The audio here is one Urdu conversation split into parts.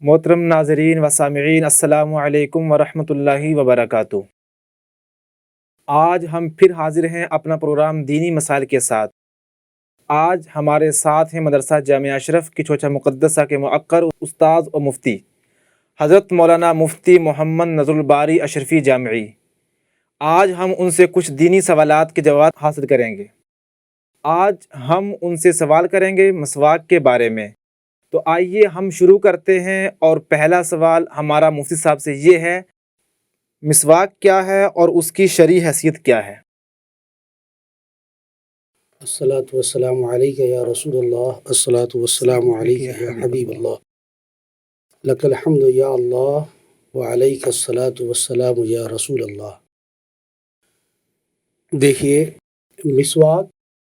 محترم ناظرین و سامعین، السلام علیکم ورحمۃ اللہ وبرکاتہ۔ آج ہم پھر حاضر ہیں اپنا پروگرام دینی مسائل کے ساتھ۔ آج ہمارے ساتھ ہیں مدرسہ جامعہ اشرف کی چوچا مقدسہ کے مؤقر استاذ و مفتی حضرت مولانا مفتی محمد نذر الباری اشرفی جامعی۔ آج ہم ان سے کچھ دینی سوالات کے جواب حاصل کریں گے۔ آج ہم ان سے سوال کریں گے مسواک کے بارے میں۔ تو آئیے ہم شروع کرتے ہیں، اور پہلا سوال ہمارا مفتی صاحب سے یہ ہے، مسواک کیا ہے اور اس کی شرعی حیثیت کیا ہے؟ الصلاۃ والسلام علیک یا رسول اللہ، الصلاۃ والسلام علیک یا حبیب اللہ، لک الحمد یا اللہ وعلیک الصلاۃ والسلام یا رسول اللہ۔ دیکھیے، مسواک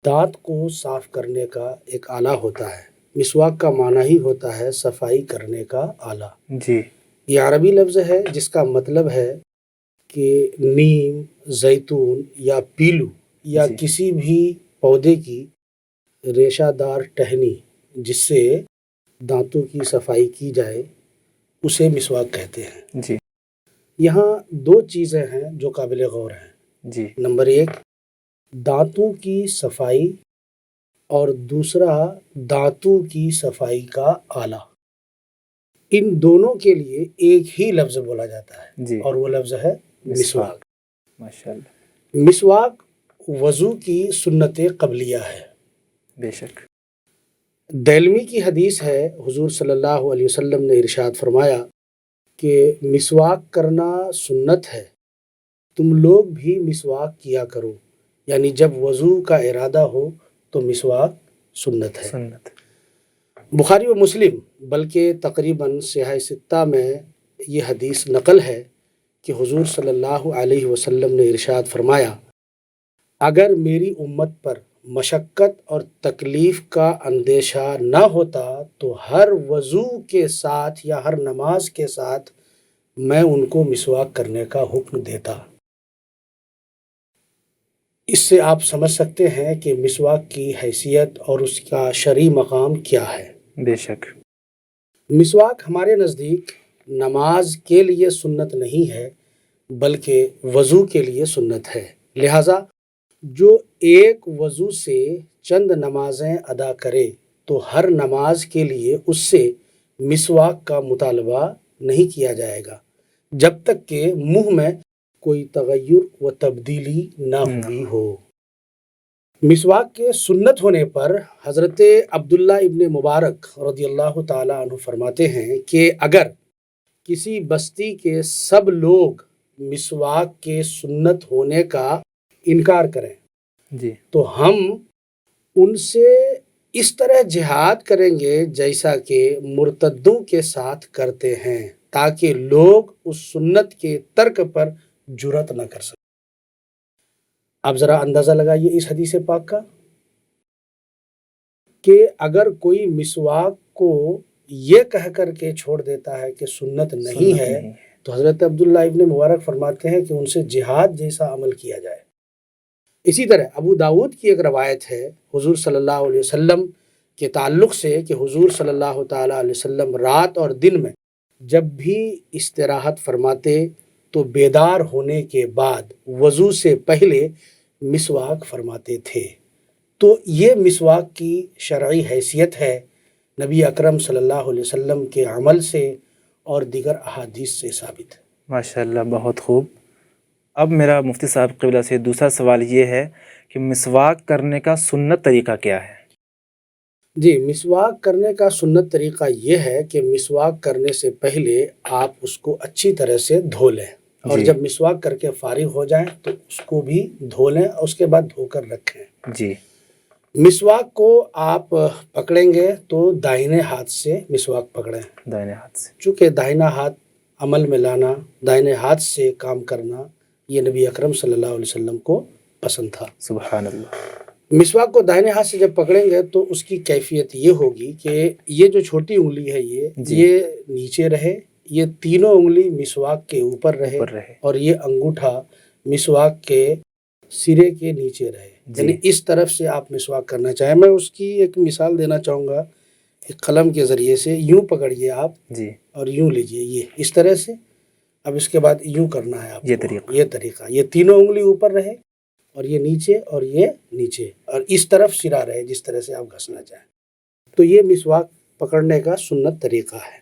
دانت کو صاف کرنے کا ایک آلہ ہوتا ہے۔ مسواک کا معنی ہی ہوتا ہے صفائی کرنے کا آلہ۔ جی، یہ عربی لفظ ہے جس کا مطلب ہے کہ نیم، زیتون یا پیلو یا کسی بھی پودے کی ریشہ دار ٹہنی جس سے دانتوں کی صفائی کی جائے اسے مسواک کہتے ہیں۔ جی، یہاں دو چیزیں ہیں جو قابل غور ہیں۔ جی، نمبر ایک، دانتوں کی صفائی، اور دوسرا دانتوں کی صفائی کا آلہ۔ ان دونوں کے لیے ایک ہی لفظ بولا جاتا ہے، جی، اور وہ لفظ ہے مسواک۔ ماشاءاللہ، مسواک وضو کی سنت قبلیہ ہے۔ بے شک۔ دیلمی کی حدیث ہے، حضور صلی اللہ علیہ وسلم نے ارشاد فرمایا کہ مسواک کرنا سنت ہے، تم لوگ بھی مسواک کیا کرو، یعنی جب وضو کا ارادہ ہو تو مسواک سنت ہے۔ بخاری و مسلم بلکہ تقریباً صحیح ستہ میں یہ حدیث نقل ہے کہ حضور صلی اللہ علیہ وسلم نے ارشاد فرمایا، اگر میری امت پر مشقت اور تکلیف کا اندیشہ نہ ہوتا تو ہر وضو کے ساتھ یا ہر نماز کے ساتھ میں ان کو مسواک کرنے کا حکم دیتا۔ اس سے آپ سمجھ سکتے ہیں کہ مسواک کی حیثیت اور اس کا شرعی مقام کیا ہے۔ بے شک۔ مسواک ہمارے نزدیک نماز کے لیے سنت نہیں ہے بلکہ وضو کے لیے سنت ہے، لہٰذا جو ایک وضو سے چند نمازیں ادا کرے تو ہر نماز کے لیے اس سے مسواک کا مطالبہ نہیں کیا جائے گا جب تک کہ منہ میں کوئی تغیر و تبدیلی نہ ہوئی ہو۔ مسواک کے سنت ہونے پر حضرت عبداللہ ابن مبارک رضی اللہ تعالیٰ عنہ فرماتے ہیں کہ اگر کسی بستی کے سب لوگ مسواک کے سنت ہونے کا انکار کریں جی، تو ہم ان سے اس طرح جہاد کریں گے جیسا کہ مرتدوں کے ساتھ کرتے ہیں، تاکہ لوگ اس سنت کے ترک پر جرأت نہ کر سکیں۔ اب ذرا اندازہ لگائیے اس حدیث پاک کا کہ اگر کوئی مسواک کو یہ کہہ کر کے چھوڑ دیتا ہے کہ سنت نہیں ہے تو حضرت عبداللہ ابن مبارک فرماتے ہیں کہ ان سے جہاد جیسا عمل کیا جائے۔ اسی طرح ابو داؤد کی ایک روایت ہے حضور صلی اللہ علیہ وسلم کے تعلق سے کہ حضور صلی اللہ تعالیٰ علیہ وسلم رات اور دن میں جب بھی استراحت فرماتے تو بیدار ہونے کے بعد وضو سے پہلے مسواک فرماتے تھے۔ تو یہ مسواک کی شرعی حیثیت ہے، نبی اکرم صلی اللہ علیہ وسلم کے عمل سے اور دیگر احادیث سے ثابت ہے۔ ماشاءاللہ، بہت خوب۔ اب میرا مفتی صاحب قبلہ سے دوسرا سوال یہ ہے کہ مسواک کرنے کا سنت طریقہ کیا ہے؟ جی، مسواک کرنے کا سنت طریقہ یہ ہے کہ مسواک کرنے سے پہلے آپ اس کو اچھی طرح سے دھو لیں، اور جب مسواک کر کے فارغ ہو جائیں تو اس کو بھی دھو لیں، اور اس کے بعد دھو کر رکھیں۔ جی، مسواک کو آپ پکڑیں گے تو دائیں ہاتھ سے مسواک پکڑیں، دائیں ہاتھ سے، چونکہ دائیں ہاتھ عمل میں لانا، دائیں ہاتھ سے کام کرنا، یہ نبی اکرم صلی اللہ علیہ وسلم کو پسند تھا۔ سبحان اللہ۔ مسواک کو دائیں ہاتھ سے جب پکڑیں گے تو اس کی کیفیت یہ ہوگی کہ یہ جو چھوٹی انگلی ہے یہ نیچے رہے، یہ تینوں انگلی مسواک کے اوپر رہے، اور یہ انگوٹھا مسواک کے سرے کے نیچے رہے، یعنی اس طرف سے آپ مسواک کرنا چاہیں۔ میں اس کی ایک مثال دینا چاہوں گا ایک قلم کے ذریعے سے یوں پکڑیے آپ جی اور یوں لیجئے، یہ اس طرح سے. اب اس کے بعد یوں کرنا ہے آپ یہ کو. طریقہ. یہ طریقہ، یہ تینوں انگلی اوپر رہے اور یہ نیچے اور یہ نیچے، اور اس طرف سرا رہے جس طرح سے آپ گھسنا چاہیں. تو یہ مسواک پکڑنے کا سنت طریقہ ہے.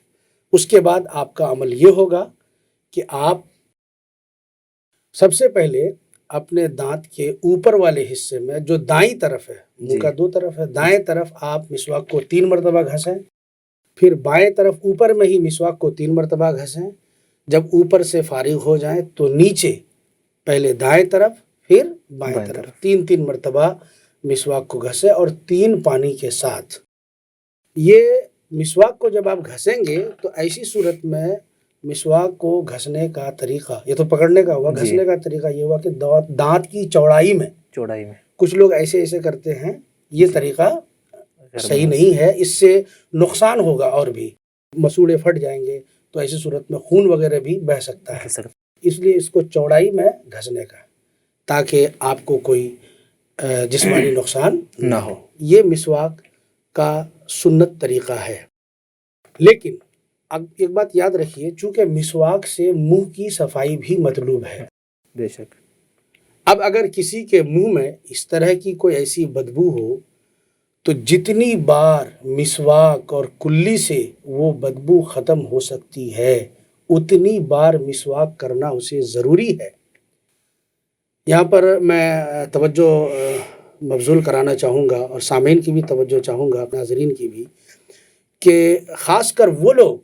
اس کے بعد آپ کا عمل یہ ہوگا کہ آپ سب سے پہلے اپنے دانت کے اوپر والے حصے میں جو دائیں طرف ہے، منہ کا دو طرف ہے، دائیں طرف آپ مسواک کو 3 مرتبہ گھسیں. پھر بائیں طرف اوپر میں ہی مسواک کو 3 مرتبہ گھسیں. جب اوپر سے فارغ ہو جائیں تو نیچے پہلے دائیں طرف پھر بائیں طرف 3 مرتبہ مسواک کو گھسیں، اور 3 پانی کے ساتھ. یہ مسواک کو جب آپ گھسیں گے تو ایسی صورت میں مسواک کو گھسنے کا طریقہ، یہ تو پکڑنے کا ہوا، گھسنے کا طریقہ یہ ہوا کہ دانت کی چوڑائی میں کچھ لوگ ایسے کرتے ہیں. یہ طریقہ صحیح نہیں ہے، اس سے نقصان ہوگا اور بھی مسوڑے پھٹ جائیں گے، تو ایسی صورت میں خون وغیرہ بھی بہہ سکتا ہے. اس لیے اس کو چوڑائی میں گھسنے کا، تاکہ آپ کو کوئی جسمانی نقصان نہ ہو. یہ مسواک کا سنت طریقہ ہے. لیکن اب ایک بات یاد رکھیے، چونکہ مسواک سے منہ کی صفائی بھی مطلوب ہے. بے شک. اب اگر کسی کے منہ میں اس طرح کی کوئی ایسی بدبو ہو تو جتنی بار مسواک اور کلی سے وہ بدبو ختم ہو سکتی ہے اتنی بار مسواک کرنا اسے ضروری ہے. یہاں پر میں توجہ مبذول کرانا چاہوں گا، اور سامعین کی بھی توجہ چاہوں گا، ناظرین کی بھی، کہ خاص کر وہ لوگ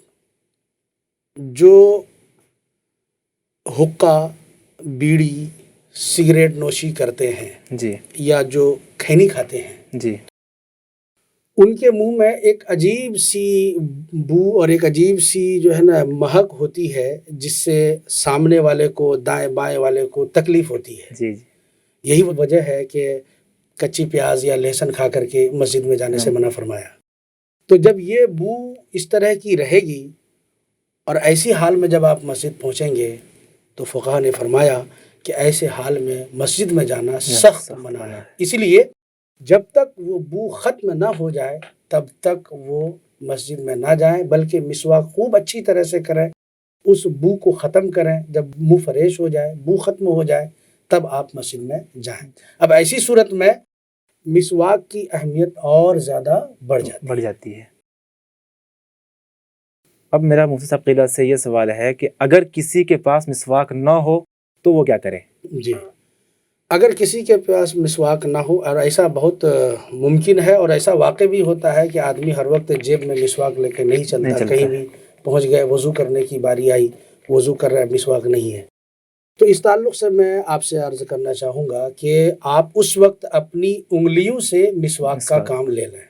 جو حقہ، بیڑی، سگریٹ نوشی کرتے ہیں جی یا جو کھینی کھاتے ہیں، جی ان کے منہ میں ایک عجیب سی بو اور ایک عجیب سی جو ہے نا مہک ہوتی ہے، جس سے سامنے والے کو، دائیں بائیں والے کو تکلیف ہوتی ہے. جی جی یہی وہ وجہ ہے کہ کچی پیاز یا لہسن کھا کر کے مسجد میں جانے سے منع فرمایا. تو جب یہ بو اس طرح کی رہے گی اور ایسی حال میں جب آپ مسجد پہنچیں گے تو فقہا نے فرمایا کہ ایسے حال میں مسجد میں جانا سخت منع ہے. اسی لیے جب تک وہ بو ختم نہ ہو جائے تب تک وہ مسجد میں نہ جائیں، بلکہ مسواک خوب اچھی طرح سے کریں، اس بو کو ختم کریں. جب منہ فریش ہو جائے، بو ختم ہو جائے، تب آپ مسجد میں جائیں. اب ایسی صورت میں مسواک کی اہمیت اور زیادہ بڑھ جاتی ہے. اب میرا مفتی صاحب قلعہ سے یہ سوال ہے کہ اگر کسی کے پاس مسواک نہ ہو تو وہ کیا کرے؟ جی، اگر کسی کے پاس مسواک نہ ہو، اور ایسا بہت ممکن ہے اور ایسا واقع بھی ہوتا ہے کہ آدمی ہر وقت جیب میں مسواک لے کے نہیں چلتا، کہیں بھی پہنچ گئے، وضو کرنے کی باری آئی، وضو کر رہا ہے، مسواک نہیں ہے. تو اس تعلق سے میں آپ سے عرض کرنا چاہوں گا کہ آپ اس وقت اپنی انگلیوں سے مسواک کا کام لے لیں.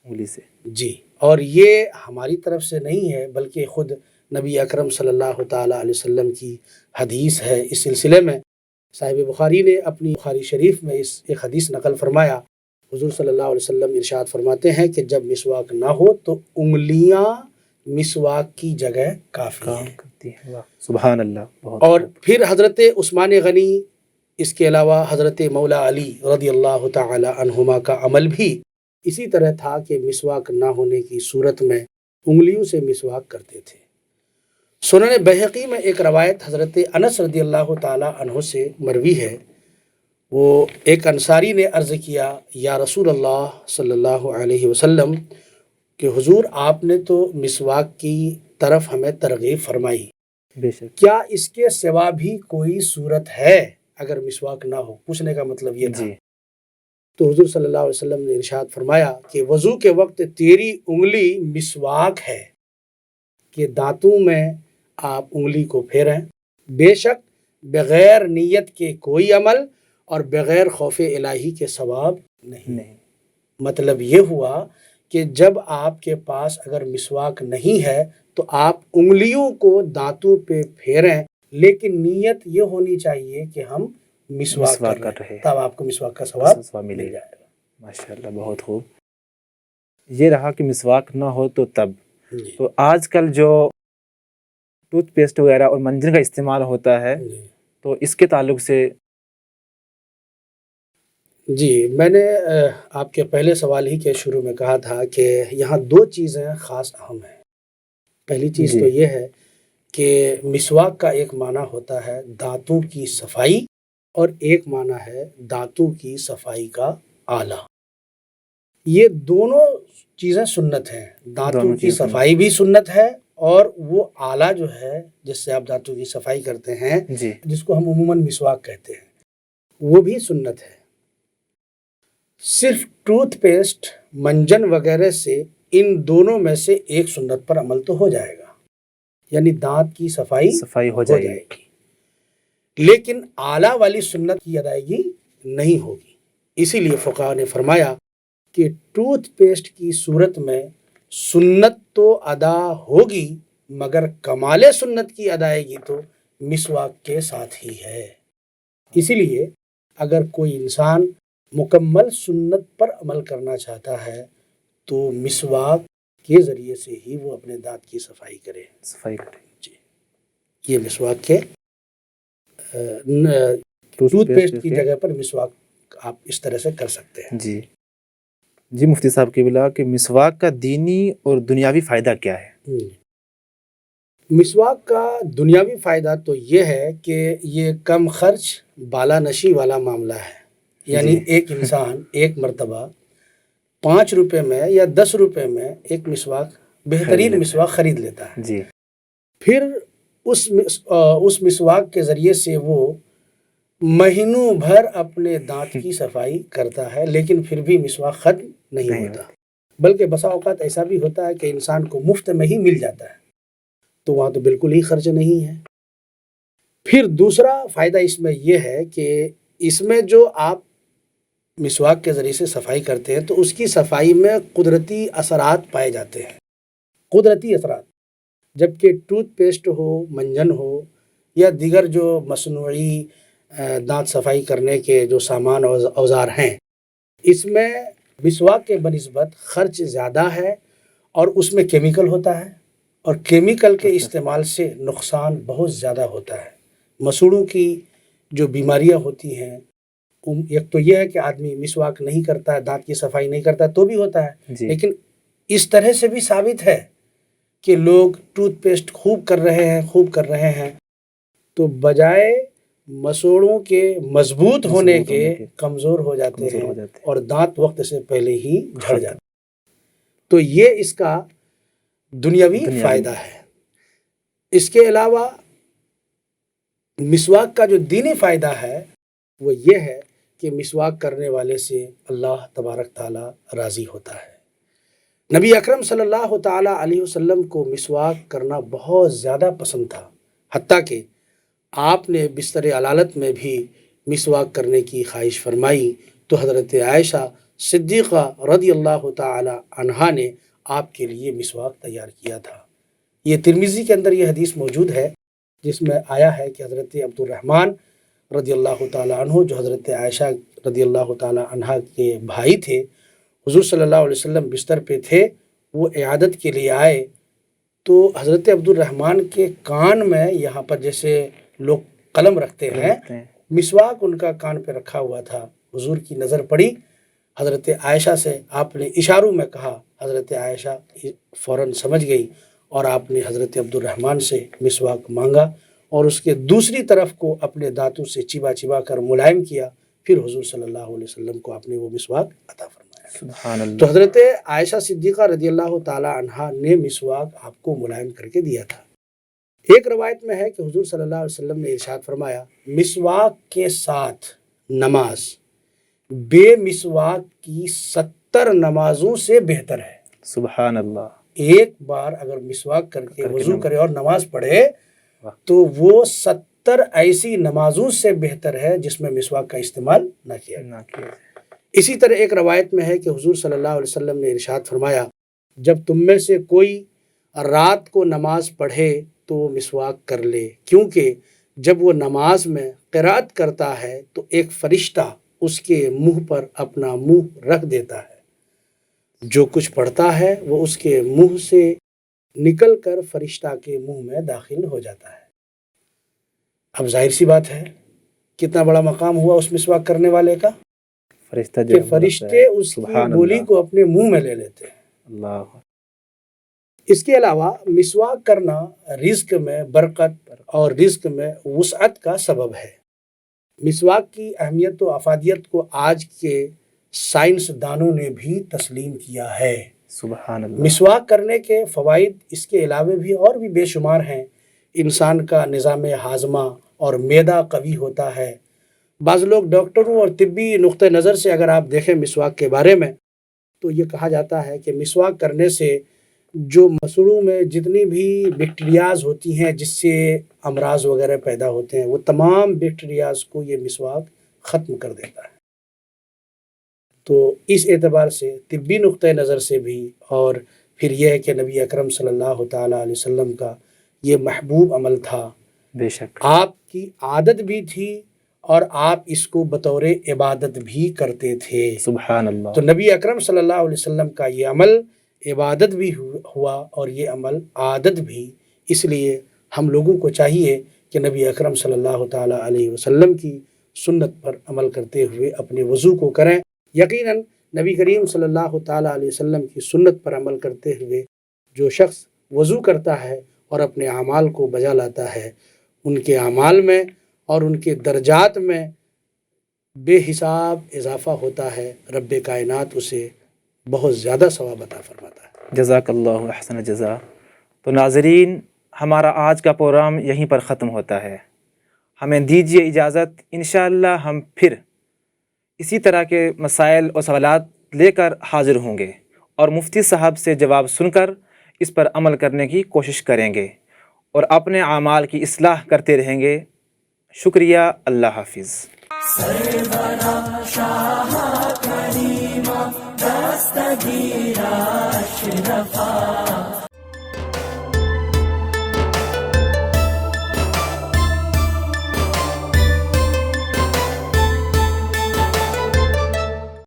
انگلی سے؟ جی. اور یہ ہماری طرف سے نہیں ہے، بلکہ خود نبی اکرم صلی اللہ تعالیٰ علیہ وسلم کی حدیث ہے. اس سلسلے میں صاحب بخاری نے اپنی بخاری شریف میں ایک حدیث نقل فرمایا. حضور صلی اللہ علیہ وسلم ارشاد فرماتے ہیں کہ جب مسواک نہ ہو تو انگلیاں مسواک کی جگہ کافی ہیں. سبحان اللہ. اور پھر حضرت عثمان غنی، اس کے علاوہ حضرت مولا علی رضی اللہ تعالی عنہما کا عمل بھی اسی طرح تھا کہ مسواک نہ ہونے کی صورت میں انگلیوں سے مسواک کرتے تھے. سنن بہقی میں ایک روایت حضرت انس رضی اللہ تعالی عنہ سے مروی ہے. وہ ایک انصاری نے عرض کیا، یا رسول اللہ صلی اللہ علیہ وسلم، کہ حضور آپ نے تو مسواک کی طرف ہمیں ترغیب فرمائی، بے شک، کیا کیا اس کے سوا بھی کوئی صورت ہے اگر مسواک نہ ہو؟ پوچھنے کا مطلب یہ تھا. تو حضور صلی اللہ علیہ وسلم نے ارشاد فرمایا کہ وضو کے وقت تیری انگلی مسواک ہے کہ دانتوں میں آپ انگلی کو پھیریں، بے شک بغیر نیت کے کوئی عمل اور بغیر خوف الہی کے ثواب نہیں. مطلب یہ ہوا کہ جب آپ کے پاس اگر مسواک نہیں ہے تو آپ انگلیوں کو دانتوں پہ پھیریں، لیکن نیت یہ ہونی چاہیے کہ ہم مسواک کر رہے ہیں، تب آپ کو مسواک کا ثواب مل جائے گا. ماشاءاللہ، بہت خوب. یہ رہا کہ مسواک نہ ہو تو تب. تو آج کل جو ٹوتھ پیسٹ وغیرہ اور منجن کا استعمال ہوتا ہے، تو اس کے تعلق سے جی، میں نے آپ کے پہلے سوال ہی کے شروع میں کہا تھا کہ یہاں دو چیزیں خاص اہم ہیں۔ پہلی چیز تو جی یہ ہے کہ مسواک کا ایک معنی ہوتا ہے دانتوں کی صفائی، اور ایک معنی ہے دانتوں کی صفائی کا آلہ۔ یہ دونوں چیزیں سنت ہیں، دانتوں دونوں کی چیزیں صفائی بھی سنت ہے، اور وہ آلہ جو ہے جس سے آپ دانتوں کی صفائی کرتے ہیں، جی جس کو ہم عموماً مسواک کہتے ہیں، وہ بھی سنت ہے۔ صرف ٹوتھ پیسٹ، منجن وغیرہ سے ان دونوں میں سے ایک سنت پر عمل تو ہو جائے گا، یعنی دانت کی صفائی ہو ہو جائے جائے گی۔ گی، لیکن اعلیٰ والی سنت کی ادائیگی نہیں ہوگی۔ اسی لیے فقہاء نے فرمایا کہ ٹوتھ پیسٹ کی صورت میں سنت تو ادا ہوگی، مگر کمال سنت کی ادائیگی تو مسواک کے ساتھ ہی ہے۔ اسی لیے اگر کوئی انسان مکمل سنت پر عمل کرنا چاہتا ہے تو مسواک کے ذریعے سے ہی وہ اپنے دانت کی صفائی کرے۔ صفائی کریں۔ جی، یہ مسواک کے ٹوتھ پیسٹ کی جگہ پر مسواک آپ اس طرح سے کر سکتے ہیں۔ جی جی مفتی صاحب کی بلا کہ مسواک کا دینی اور دنیاوی فائدہ کیا ہے؟ مسواک کا دنیاوی فائدہ تو یہ ہے کہ یہ کم خرچ بالا نشی والا معاملہ ہے، یعنی ایک انسان ایک مرتبہ 5 روپے میں یا 10 روپے میں ایک مسواک، بہترین مسواک خرید لیتا ہے۔ جی پھر اس مسواک کے ذریعے سے وہ مہینوں بھر اپنے دانت کی صفائی کرتا ہے، لیکن پھر بھی مسواک ختم نہیں ہوتا، بلکہ بسا اوقات ایسا بھی ہوتا ہے کہ انسان کو مفت میں ہی مل جاتا ہے، تو وہاں تو بالکل ہی خرچ نہیں ہے۔ پھر دوسرا فائدہ اس میں یہ ہے کہ اس میں جو آپ مسواک کے ذریعے سے صفائی کرتے ہیں تو اس کی صفائی میں قدرتی اثرات پائے جاتے ہیں، قدرتی اثرات، جبکہ ٹوتھ پیسٹ ہو، منجن ہو یا دیگر جو مصنوعی دانت صفائی کرنے کے جو سامان اور اوزار ہیں، اس میں مسواک کے بنسبت خرچ زیادہ ہے، اور اس میں کیمیکل ہوتا ہے، اور کیمیکل کے استعمال سے نقصان بہت زیادہ ہوتا ہے۔ مسوڑوں کی جو بیماریاں ہوتی ہیں، ایک تو یہ ہے کہ آدمی مسواک نہیں کرتا ہے، دانت کی صفائی نہیں کرتا تو بھی ہوتا ہے، لیکن اس طرح سے بھی ثابت ہے کہ لوگ ٹوتھ پیسٹ خوب کر رہے ہیں تو بجائے مسوڑوں کے مضبوط ہونے کے کمزور ہو جاتے ہیں، اور دانت وقت سے پہلے ہی جھڑ جاتے ہیں۔ تو یہ اس کا دنیاوی فائدہ ہے۔ اس کے علاوہ مسواک کا جو دینی فائدہ ہے وہ یہ ہے کہ مسواک کرنے والے سے اللہ تبارک تعالیٰ راضی ہوتا ہے۔ نبی اکرم صلی اللہ تعالیٰ علیہ وسلم کو مسواک کرنا بہت زیادہ پسند تھا، حتیٰ کہ آپ نے بستر علالت میں بھی مسواک کرنے کی خواہش فرمائی تو حضرت عائشہ صدیقہ رضی اللہ تعالیٰ عنہا نے آپ کے لیے مسواک تیار کیا تھا۔ یہ ترمذی کے اندر یہ حدیث موجود ہے جس میں آیا ہے کہ حضرت عبد الرحمن رضی اللہ تعالیٰ عنہ، جو حضرت عائشہ رضی اللہ تعالیٰ عنہا کے بھائی تھے، حضور صلی اللہ علیہ وسلم بستر پہ تھے، وہ عیادت کے لیے آئے تو حضرت عبد الرحمن کے کان میں، یہاں پر جیسے لوگ قلم رکھتے ہیں، مسواک ان کا کان پہ رکھا ہوا تھا۔ حضور کی نظر پڑی حضرت عائشہ سے، آپ نے اشاروں میں کہا، حضرت عائشہ فوراً سمجھ گئی اور آپ نے حضرت عبد الرحمن سے مسواک مانگا اور اس کے دوسری طرف کو اپنے دانتوں سے چبا چبا کر ملائم کیا، پھر حضور صلی اللہ علیہ وسلم کو آپ نے وہ مسواک عطا فرمایا۔ سبحان اللہ۔ تو حضرت عائشہ صدیقہ رضی اللہ تعالیٰ عنہا نے مسواک آپ کو ملائم کر کے دیا تھا۔ ایک روایت میں ہے کہ حضور صلی اللہ علیہ وسلم نے ارشاد فرمایا، مسواک کے ساتھ نماز بے مسواک کی 70 نمازوں سے بہتر ہے۔ سبحان اللہ۔ ایک بار اگر مسواک کر کے وضو کرے اور نماز پڑھے تو وہ 70 ایسی نمازوں سے بہتر ہے جس میں مسواک کا استعمال نہ کیا جائے۔ اسی طرح ایک روایت میں ہے کہ حضور صلی اللہ علیہ وسلم نے ارشاد فرمایا، جب تم میں سے کوئی رات کو نماز پڑھے تو وہ مسواک کر لے، کیونکہ جب وہ نماز میں قرات کرتا ہے تو ایک فرشتہ اس کے منہ پر اپنا منہ رکھ دیتا ہے، جو کچھ پڑھتا ہے وہ اس کے منہ سے نکل کر فرشتہ کے منہ میں داخل ہو جاتا ہے۔ اب ظاہر سی بات ہے کتنا بڑا مقام ہوا اس مسواک کرنے والے کا، فرشتہ کہ فرشتے اس کی بولی کو اپنے منہ میں لے لیتے ہیں۔ اللہ۔ اس کے علاوہ مسواک کرنا رزق میں برکت اور رزق میں وسعت کا سبب ہے۔ مسواک کی اہمیت و افادیت کو آج کے سائنس دانوں نے بھی تسلیم کیا ہے۔ سبحان اللہ۔ مسواک کرنے کے فوائد اس کے علاوہ بھی اور بھی بے شمار ہیں۔ انسان کا نظام ہاضمہ اور معدہ قوی ہوتا ہے۔ بعض لوگ ڈاکٹروں اور طبی نقطہ نظر سے اگر آپ دیکھیں مسواک کے بارے میں تو یہ کہا جاتا ہے کہ مسواک کرنے سے جو مسلوں میں جتنی بھی بیکٹیریاز ہوتی ہیں جس سے امراض وغیرہ پیدا ہوتے ہیں وہ تمام بیکٹیریاز کو یہ مسواک ختم کر دیتا ہے۔ تو اس اعتبار سے طبی نقطہ نظر سے بھی اور پھر یہ ہے کہ نبی اکرم صلی اللہ تعالیٰ علیہ وسلم کا یہ محبوب عمل تھا، بے شک آپ کی عادت بھی تھی اور آپ اس کو بطور عبادت بھی کرتے تھے۔ سبحان اللہ۔ تو نبی اکرم صلی اللہ علیہ وسلم کا یہ عمل عبادت بھی ہوا اور یہ عمل عادت بھی، اس لیے ہم لوگوں کو چاہیے کہ نبی اکرم صلی اللہ تعالیٰ علیہ وسلم کی سنت پر عمل کرتے ہوئے اپنے وضو کو کریں۔ یقیناً نبی کریم صلی اللہ تعالیٰ علیہ وسلم کی سنت پر عمل کرتے ہوئے جو شخص وضو کرتا ہے اور اپنے اعمال کو بجا لاتا ہے ان کے اعمال میں اور ان کے درجات میں بے حساب اضافہ ہوتا ہے۔ رب کائنات اسے بہت زیادہ ثواب عطا فرماتا ہے۔ جزاک اللہ احسن جزا۔ تو ناظرین، ہمارا آج کا پروگرام یہیں پر ختم ہوتا ہے۔ ہمیں دیجیے اجازت، انشاءاللہ ہم پھر اسی طرح کے مسائل اور سوالات لے کر حاضر ہوں گے اور مفتی صاحب سے جواب سن کر اس پر عمل کرنے کی کوشش کریں گے اور اپنے اعمال کی اصلاح کرتے رہیں گے۔ شکریہ، اللہ حافظ۔ سرورا شاہ کریمہ دستگیرہ اشرفا